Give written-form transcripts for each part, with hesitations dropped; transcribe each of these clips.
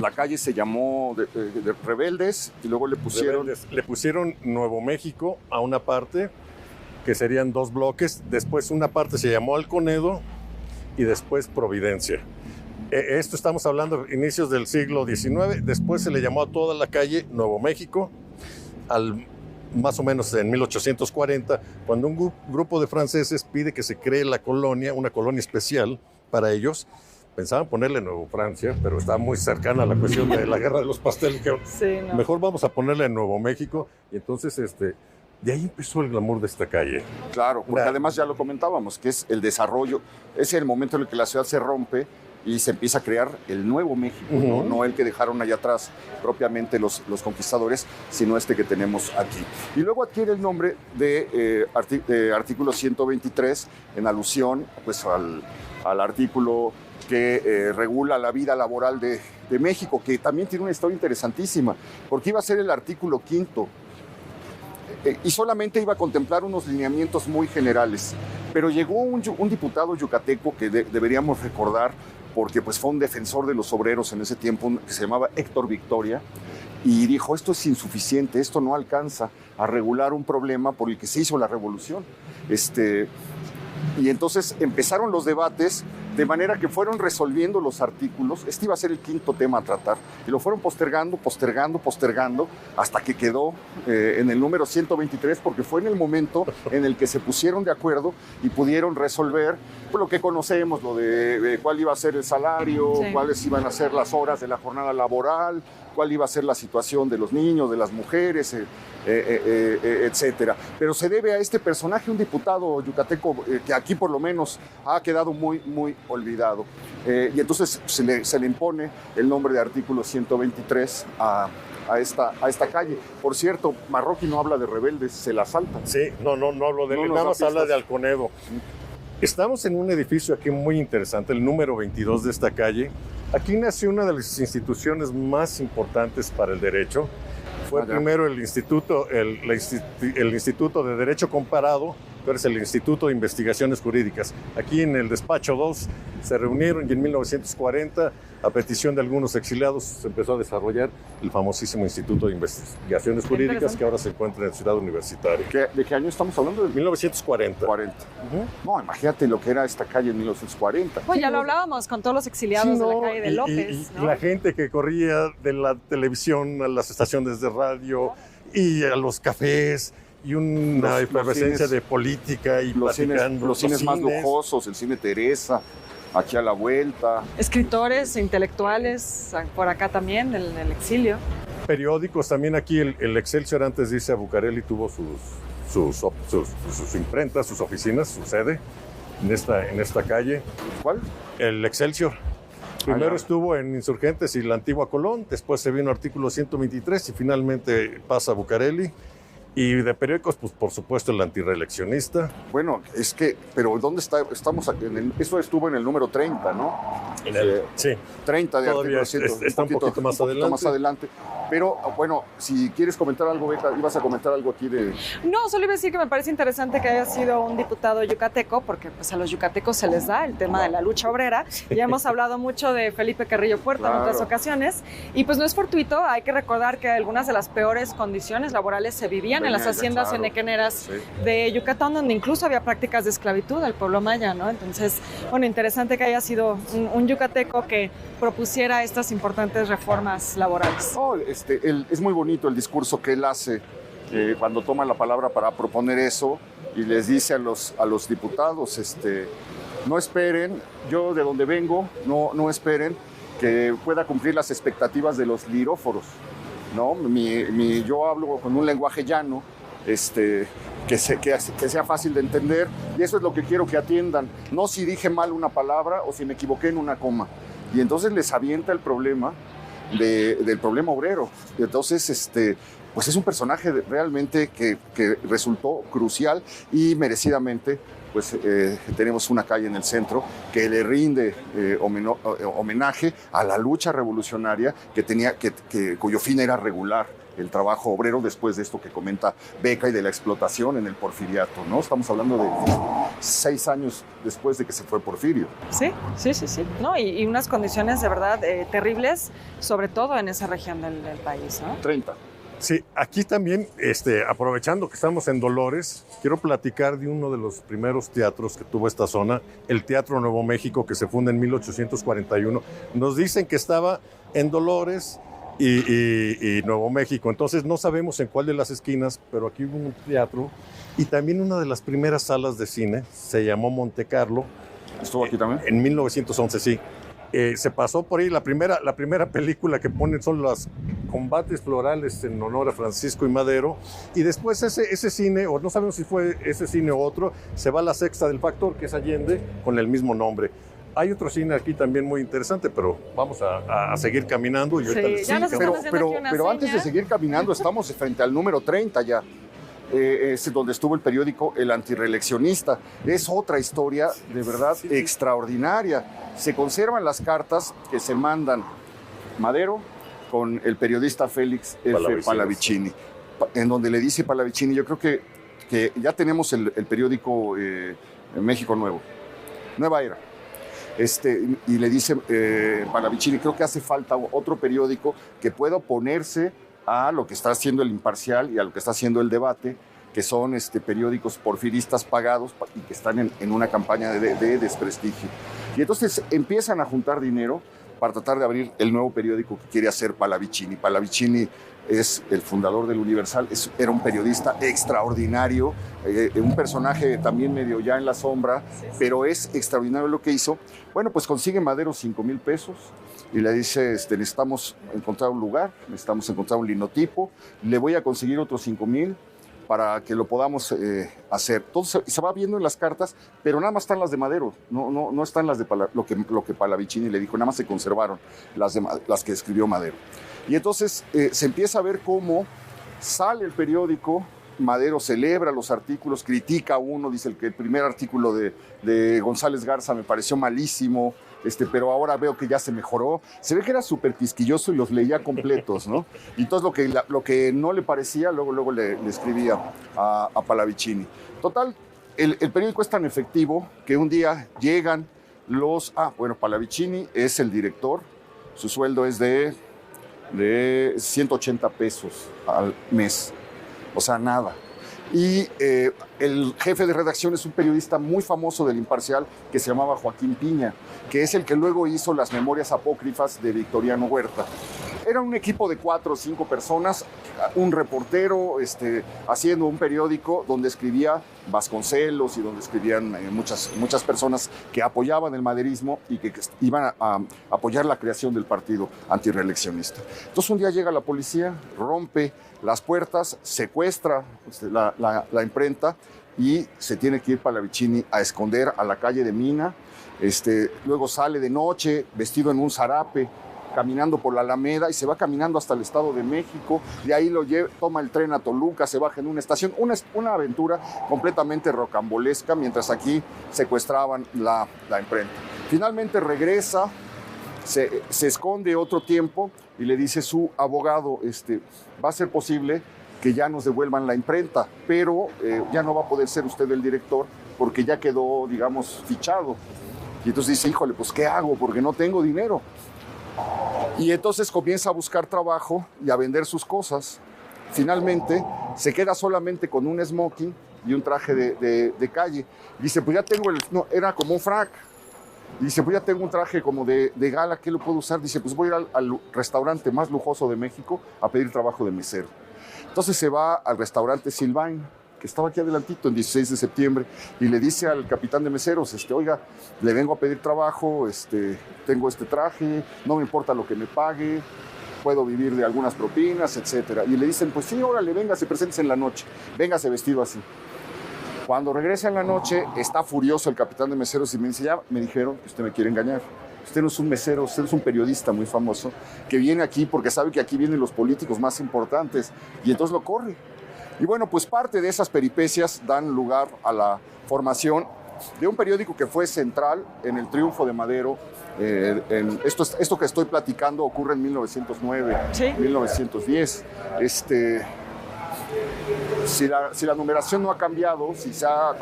La calle se llamó de Rebeldes y luego le pusieron Nuevo México a una parte, que serían 2 bloques. Después una parte se llamó Alconedo y después Providencia. Esto estamos hablando de inicios del siglo XIX. Después se le llamó a toda la calle Nuevo México, más o menos en 1840, cuando un grupo de franceses pide que se cree la colonia, una colonia especial para ellos. Pensaban ponerle Nuevo Francia, pero está muy cercana a la cuestión de la guerra de los pasteles. Sí, no. Mejor vamos a ponerle Nuevo México. Y entonces, de ahí empezó el glamour de esta calle. Claro, porque además ya lo comentábamos, que es el desarrollo, es el momento en el que la ciudad se rompe y se empieza a crear el Nuevo México, no el que dejaron allá atrás propiamente los conquistadores, sino este que tenemos aquí. Y luego adquiere el nombre de artículo 123 en alusión pues, al artículo que regula la vida laboral de México, que también tiene una historia interesantísima, porque iba a ser el artículo 5º, y solamente iba a contemplar unos lineamientos muy generales. Pero llegó un diputado yucateco que deberíamos recordar, porque pues, fue un defensor de los obreros en ese tiempo, que se llamaba Héctor Victoria, y dijo, esto es insuficiente, esto no alcanza a regular un problema por el que se hizo la revolución. Y entonces empezaron los debates, de manera que fueron resolviendo los artículos. Este iba a ser el 5º tema a tratar, y lo fueron postergando, hasta que quedó en el número 123, porque fue en el momento en el que se pusieron de acuerdo y pudieron resolver pues, lo que conocemos, lo de cuál iba a ser el salario, sí, cuáles iban a ser las horas de la jornada laboral, cuál iba a ser la situación de los niños, de las mujeres, etcétera. Pero se debe a este personaje, un diputado yucateco, que aquí por lo menos ha quedado muy, muy olvidado. Y entonces se le impone el nombre de artículo 123 a esta calle. Por cierto, Marroquín no habla de Rebeldes, se la salta. Sí, no hablo de él, nada más habla de Alconedo. Estamos en un edificio aquí muy interesante, el número 22 de esta calle. Aquí nació una de las instituciones más importantes para el derecho. Fue primero el Instituto de Derecho Comparado, pero es el Instituto de Investigaciones Jurídicas. Aquí en el despacho 2 se reunieron y en 1940, a petición de algunos exiliados, se empezó a desarrollar el famosísimo Instituto de Investigaciones Jurídicas, que ahora se encuentra en Ciudad Universitaria. ¿De qué año estamos hablando? De 1940. No, imagínate lo que era esta calle en 1940. Pues ya lo hablábamos con todos los exiliados de la calle de López. Y la gente que corría de la televisión a las estaciones de radio y a los cafés, y una efervescencia de política y los cines más lujosos, el Cine Teresa, aquí a la vuelta. Escritores, intelectuales, por acá también, en el exilio. Periódicos también aquí, el Excelsior antes de irse a Bucareli tuvo sus imprentas, sus oficinas, su sede en esta calle. ¿Cuál? El Excelsior. Primero estuvo en Insurgentes y la antigua Colón, después se vino artículo 123 y finalmente pasa a Bucareli. Y de periódicos, pues por supuesto el antireeleccionista. Bueno, es que, pero ¿dónde está? Estamos eso estuvo en el número 30, ¿no? Sí. 30 de todavía artículo 100. Está un poquito más adelante. Pero, bueno, si quieres comentar algo, Beca, ibas a comentar algo aquí de... No, solo iba a decir que me parece interesante que haya sido un diputado yucateco, porque pues a los yucatecos se les da el tema de la lucha obrera. Ya hemos hablado mucho de Felipe Carrillo Puerto en otras ocasiones. Y pues no es fortuito, hay que recordar que algunas de las peores condiciones laborales se vivían en las haciendas enequeneras de Yucatán, donde incluso había prácticas de esclavitud al pueblo maya, ¿no? Entonces, bueno, interesante que haya sido un yucateco que propusiera estas importantes reformas laborales. Es muy bonito el discurso que él hace cuando toma la palabra para proponer eso y les dice a los diputados, no esperen, yo de donde vengo, no esperen que pueda cumplir las expectativas de los liróforos, ¿no? Yo hablo con un lenguaje llano, que sea fácil de entender, y eso es lo que quiero que atiendan, no si dije mal una palabra o si me equivoqué en una coma. Y entonces les avienta el problema del problema obrero. Y entonces, pues es un personaje realmente que resultó crucial y merecidamente, pues tenemos una calle en el centro que le rinde homenaje a la lucha revolucionaria cuyo fin era regular el trabajo obrero después de esto que comenta Beca y de la explotación en el porfiriato, ¿no? Estamos hablando de 6 años después de que se fue Porfirio. Sí. No, y unas condiciones de verdad terribles, sobre todo en esa región del país, ¿no? 30. Sí, aquí también, aprovechando que estamos en Dolores, quiero platicar de uno de los primeros teatros que tuvo esta zona, el Teatro Nuevo México, que se funda en 1841. Nos dicen que estaba en Dolores y Nuevo México, entonces no sabemos en cuál de las esquinas, pero aquí hubo un teatro y también una de las primeras salas de cine, se llamó Monte Carlo. ¿Estuvo aquí también? En 1911, sí. Se pasó por ahí, la primera película que ponen son los combates florales en honor a Francisco y Madero, y después ese cine, o no sabemos si fue ese cine o otro, se va a la Sexta del Factor, que es Allende, con el mismo nombre. Hay otro cine aquí también muy interesante, pero vamos a seguir caminando. Y pero antes de seguir caminando, estamos frente al número 30 ya. Es donde estuvo el periódico El Antireeleccionista. Es otra historia de verdad extraordinaria. Se conservan las cartas que se mandan Madero con el periodista Félix F. Pallavicini, en donde le dice Pallavicini, yo creo que ya tenemos el periódico México Nuevo, Nueva Era. Y le dice Pallavicini, creo que hace falta otro periódico que pueda oponerse a lo que está haciendo el Imparcial y a lo que está haciendo el Debate, que son periódicos porfiristas pagados y que están en una campaña de desprestigio. Y entonces empiezan a juntar dinero para tratar de abrir el nuevo periódico que quiere hacer Pallavicini. Pallavicini es el fundador del Universal, era un periodista extraordinario, un personaje también medio ya en la sombra, pero es extraordinario lo que hizo. Bueno, pues consigue Madero 5,000 pesos y le dice, necesitamos encontrar un lugar, necesitamos encontrar un linotipo, le voy a conseguir otros 5,000 para que lo podamos hacer. Entonces se va viendo en las cartas, pero nada más están las de Madero, no están las de lo que Pallavicini le dijo, nada más se conservaron las que escribió Madero. Y entonces se empieza a ver cómo sale el periódico, Madero celebra los artículos, critica uno, dice que el primer artículo de González Garza me pareció malísimo, pero ahora veo que ya se mejoró. Se ve que era súper quisquilloso y los leía completos, ¿no? Y entonces lo que no le parecía, luego le escribía a Pallavicini. Total, el periódico es tan efectivo que un día llegan Pallavicini es el director, su sueldo es de 180 pesos al mes, o sea, nada. Y el jefe de redacción es un periodista muy famoso del Imparcial que se llamaba Joaquín Piña, que es el que luego hizo las memorias apócrifas de Victoriano Huerta. Era un equipo de 4 o 5 personas, un reportero haciendo un periódico donde escribía Vasconcelos y donde escribían muchas personas que apoyaban el maderismo y que iban a apoyar la creación del partido antirreeleccionista. Entonces un día llega la policía, rompe las puertas, secuestra la imprenta y se tiene que ir Pallavicini a esconder a la calle de Mina. Luego sale de noche vestido en un zarape, caminando por la Alameda y se va caminando hasta el Estado de México. De ahí toma el tren a Toluca, se baja en una estación. Una aventura completamente rocambolesca, mientras aquí secuestraban la imprenta. Finalmente regresa, se esconde otro tiempo y le dice su abogado, va a ser posible que ya nos devuelvan la imprenta, pero ya no va a poder ser usted el director porque ya quedó, digamos, fichado. Y entonces dice, híjole, pues ¿qué hago? Porque no tengo dinero. Y entonces comienza a buscar trabajo y a vender sus cosas. Finalmente se queda solamente con un smoking y un traje de calle. Dice, pues ya tengo era como un frac. Dice, pues ya tengo un traje como de gala, ¿qué lo puedo usar? Dice, pues voy a ir al restaurante más lujoso de México a pedir trabajo de mesero. Entonces se va al restaurante Sylvain, que estaba aquí adelantito, en 16 de septiembre, y le dice al capitán de meseros, oiga, le vengo a pedir trabajo, tengo este traje, no me importa lo que me pague, puedo vivir de algunas propinas, etc. Y le dicen, pues sí, órale, véngase, preséntese en la noche, véngase vestido así. Cuando regresa en la noche, está furioso el capitán de meseros y me dice, ya me dijeron que usted me quiere engañar. Usted no es un mesero, usted es un periodista muy famoso que viene aquí porque sabe que aquí vienen los políticos más importantes y entonces lo corre. Y bueno, pues parte de esas peripecias dan lugar a la formación de un periódico que fue central en el triunfo de Madero. Esto que estoy platicando ocurre en 1909, ¿Sí? 1910. Si la numeración no ha cambiado, si se ha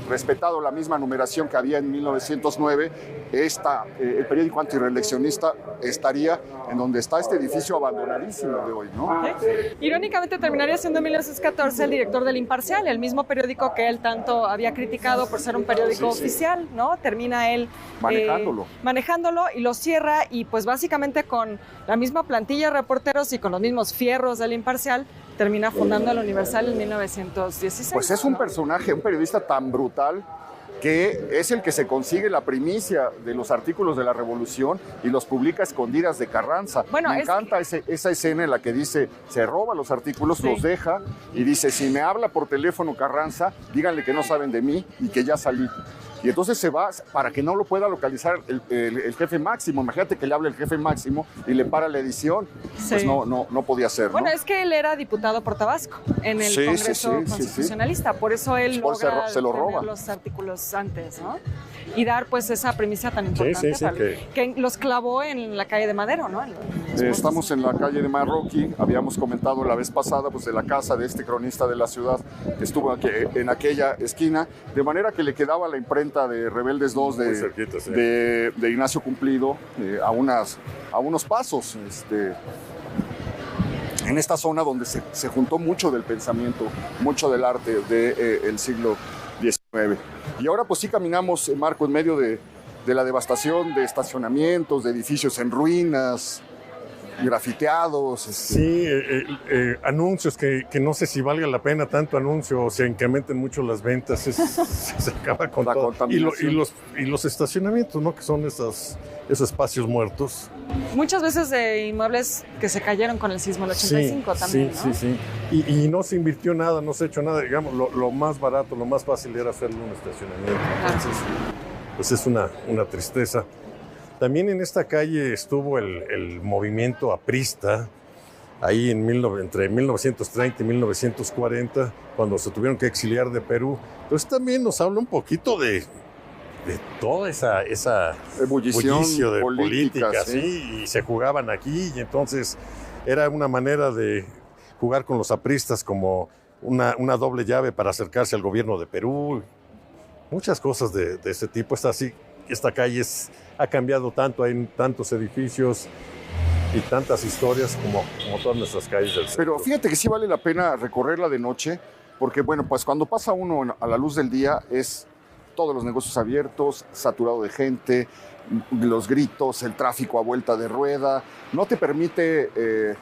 respetado la misma numeración que había en 1909, el periódico antirreeleccionista estaría en donde está este edificio abandonadísimo de hoy, ¿no? Irónicamente terminaría siendo en 1914 el director del Imparcial, el mismo periódico que él tanto había criticado por ser un periódico oficial, ¿no? Termina él manejándolo y lo cierra, y pues básicamente con la misma plantilla de reporteros y con los mismos fierros del Imparcial termina fundando el Universal en 1916. Pues es un personaje, un periodista tan brutal, que es el que se consigue la primicia de los artículos de la Revolución y los publica a escondidas de Carranza. Bueno, me encanta esa escena en la que dice, se roba los artículos, los deja y dice, si me habla por teléfono Carranza, díganle que no saben de mí y que ya salí. Y entonces se va para que no lo pueda localizar el jefe máximo. Imagínate que le habla el jefe máximo y le para la edición. Sí. Pues no podía ser. Bueno, es que él era diputado por Tabasco en el Congreso Constitucionalista. Por eso él logra se lo roba. Los artículos antes, ¿no? Y dar pues esa primicia tan importante que los clavó en la calle de Madero, ¿no? Estamos en la calle de Marroquí. Habíamos comentado la vez pasada pues, de la casa de este cronista de la ciudad que estuvo aquí, en aquella esquina, de manera que le quedaba la imprenta de Rebeldes 2 de Ignacio Cumplido a unos pasos. En esta zona donde se juntó mucho del pensamiento, mucho del arte del siglo XIX. Y ahora pues sí caminamos, Marco, en medio de la devastación de estacionamientos, de edificios en ruinas, grafiteados. Sí, anuncios que no sé si valga la pena tanto anuncio o se incrementen mucho las ventas, se acaba con todo. Y los estacionamientos, ¿no? Que son esos espacios muertos. Muchas veces de inmuebles que se cayeron con el sismo del 85 también, ¿no? Sí. Y no se invirtió nada, no se ha hecho nada. Digamos, lo más barato, lo más fácil era hacerle un estacionamiento. Entonces, pues es una tristeza. También en esta calle estuvo el movimiento aprista, ahí entre 1930 y 1940, cuando se tuvieron que exiliar de Perú. Entonces también nos habla un poquito de toda esa bullicio de política, ¿sí? Y se jugaban aquí, y entonces era una manera de jugar con los apristas como una doble llave para acercarse al gobierno de Perú. Muchas cosas de ese tipo. Esta calle ha cambiado tanto, hay tantos edificios y tantas historias como todas nuestras calles del centro. Pero fíjate que sí vale la pena recorrerla de noche, porque bueno, pues cuando pasa uno a la luz del día es todos los negocios abiertos, saturado de gente, los gritos, el tráfico a vuelta de rueda, no te permite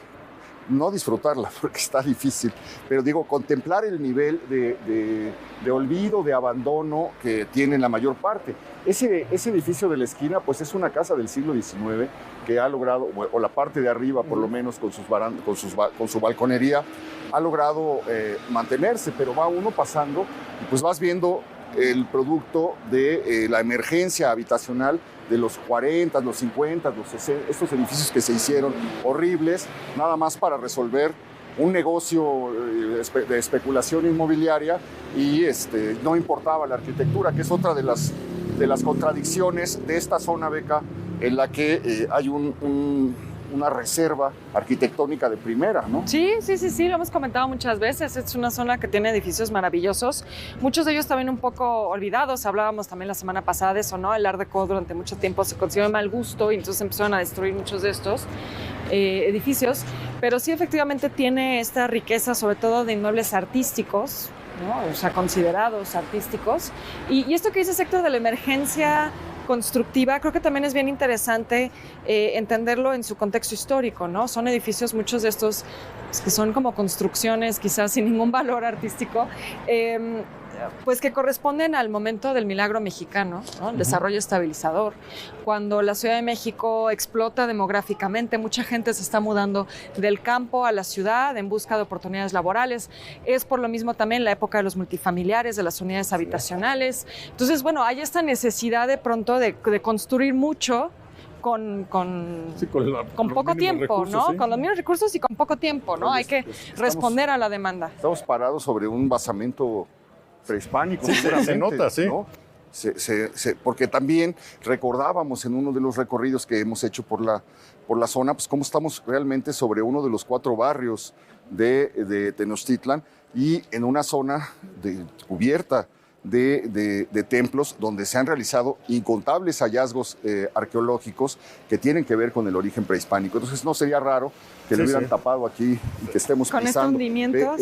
no disfrutarla porque está difícil, pero digo, contemplar el nivel de olvido, de abandono que tiene la mayor parte. Ese edificio de la esquina pues es una casa del siglo XIX que ha logrado, o la parte de arriba por lo menos con su balconería, ha logrado mantenerse, pero va uno pasando y pues vas viendo el producto de la emergencia habitacional de los 40, los 50, los 60, estos edificios que se hicieron horribles, nada más para resolver un negocio de especulación inmobiliaria y no importaba la arquitectura, que es otra de las contradicciones de esta zona, Beca, en la que hay una reserva arquitectónica de primera, ¿no? Sí, lo hemos comentado muchas veces. Es una zona que tiene edificios maravillosos, muchos de ellos también un poco olvidados. Hablábamos también la semana pasada de eso, ¿no? El Art Deco durante mucho tiempo se consideró de mal gusto y entonces empezaron a destruir muchos de estos edificios, pero sí efectivamente tiene esta riqueza, sobre todo de inmuebles artísticos, ¿no? O sea, considerados artísticos. Y esto que dice Héctor de la emergencia constructiva, creo que también es bien interesante entenderlo en su contexto histórico, ¿no? Son edificios, muchos de estos que son como construcciones quizás sin ningún valor artístico, pues que corresponden al momento del milagro mexicano, ¿no? El desarrollo estabilizador. Cuando la Ciudad de México explota demográficamente, mucha gente se está mudando del campo a la ciudad en busca de oportunidades laborales. Es por lo mismo también la época de los multifamiliares, de las unidades habitacionales. Entonces, bueno, hay esta necesidad de pronto de construir mucho con poco tiempo, ¿no? Sí. Con los mismos recursos y con poco tiempo, ¿no? Hay que responder a la demanda. Estamos parados sobre un basamento prehispánico, se nota, sí. ¿no? Porque también recordábamos en uno de los recorridos que hemos hecho por la zona, pues cómo estamos realmente sobre uno de los 4 barrios de Tenochtitlan y en una zona cubierta de templos donde se han realizado incontables hallazgos arqueológicos que tienen que ver con el origen prehispánico. Entonces no sería raro que le hubieran tapado aquí y que estemos con pisando este hundimiento,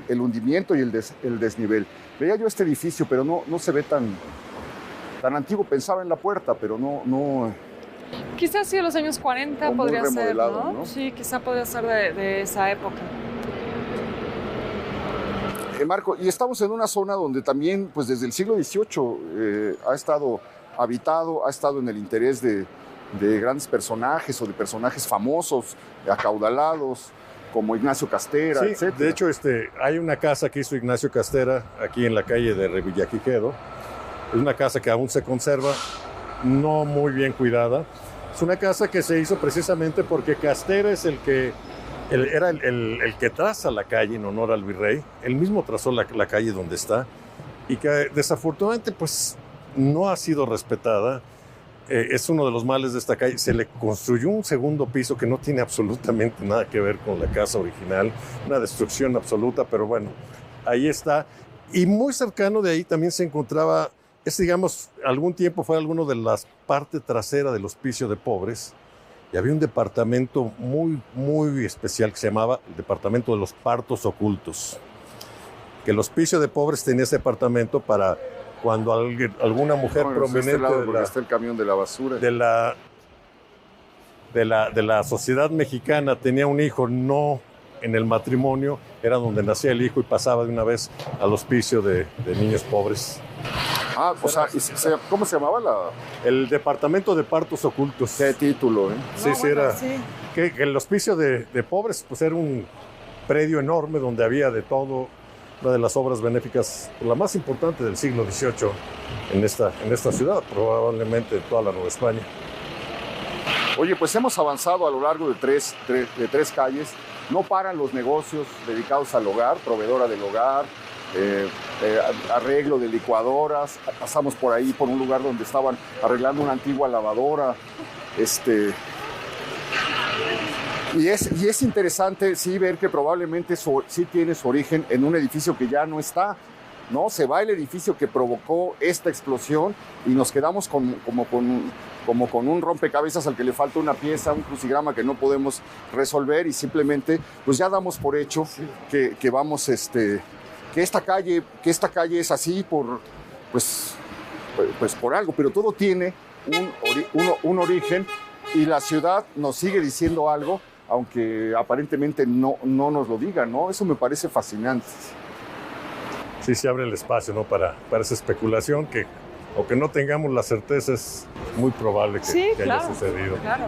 el hundimiento y el desnivel. Veía yo este edificio, pero no se ve tan antiguo. Pensaba en la puerta, pero no. Quizás sí de los años 40 podría ser, ¿no? Sí, quizá podría ser de esa época. Marco, y estamos en una zona donde también, pues desde el siglo XVIII ha estado habitado, ha estado en el interés de grandes personajes o de personajes famosos, acaudalados, como Ignacio Castera, sí, etc. De hecho, hay una casa que hizo Ignacio Castera aquí en la calle de Revillagigedo. Es una casa que aún se conserva, no muy bien cuidada. Es una casa que se hizo precisamente porque Castera es el que traza la calle en honor al virrey. Él mismo trazó la calle donde está y que desafortunadamente pues no ha sido respetada. Es uno de los males de esta calle. Se le construyó un segundo piso que no tiene absolutamente nada que ver con la casa original, una destrucción absoluta, pero bueno, ahí está. Y muy cercano de ahí también se encontraba, digamos, algún tiempo fue alguno de las partes traseras del Hospicio de Pobres, y había un departamento muy, muy especial que se llamaba el Departamento de los Partos Ocultos. Que el Hospicio de Pobres tenía ese departamento para cuando alguna mujer prominente está el camión de la basura. de la sociedad mexicana tenía un hijo, no en el matrimonio, era donde nacía el hijo y pasaba de una vez al hospicio de niños pobres. O sea, ¿cómo se llamaba el Departamento de Partos Ocultos. Qué título, ¿eh? Sí, no, sí, bueno, era. Sí. Que el hospicio de pobres, pues era un predio enorme donde había de todo, una de las obras benéficas, la más importante del siglo XVIII en esta ciudad, probablemente en toda la Nueva España. Oye, pues hemos avanzado a lo largo de tres calles. No paran los negocios dedicados al hogar, proveedora del hogar, arreglo de licuadoras. Pasamos por ahí, por un lugar donde estaban arreglando una antigua lavadora. Y es interesante, sí, ver que probablemente sí tiene su origen en un edificio que ya no está, ¿no? Se va el edificio que provocó esta explosión y nos quedamos como con un rompecabezas al que le falta una pieza, un crucigrama que no podemos resolver y simplemente pues ya damos por hecho que vamos, que esta calle es así pues por algo, pero todo tiene un origen y la ciudad nos sigue diciendo algo, aunque aparentemente no nos lo diga, ¿no? Eso me parece fascinante. Sí, se abre el espacio, ¿no? Para esa especulación que, aunque no tengamos la certeza, es muy probable que haya sucedido. Claro.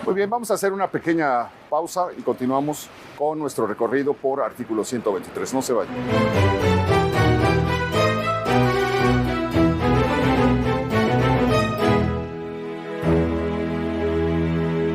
Muy bien, vamos a hacer una pequeña pausa y continuamos con nuestro recorrido por Artículo 123. No se vayan.